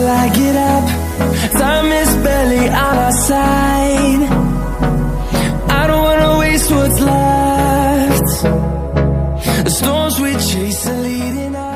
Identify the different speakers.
Speaker 1: till I get up. Time is barely on our side. I don't wanna waste what's left. The storms we chase are leading us.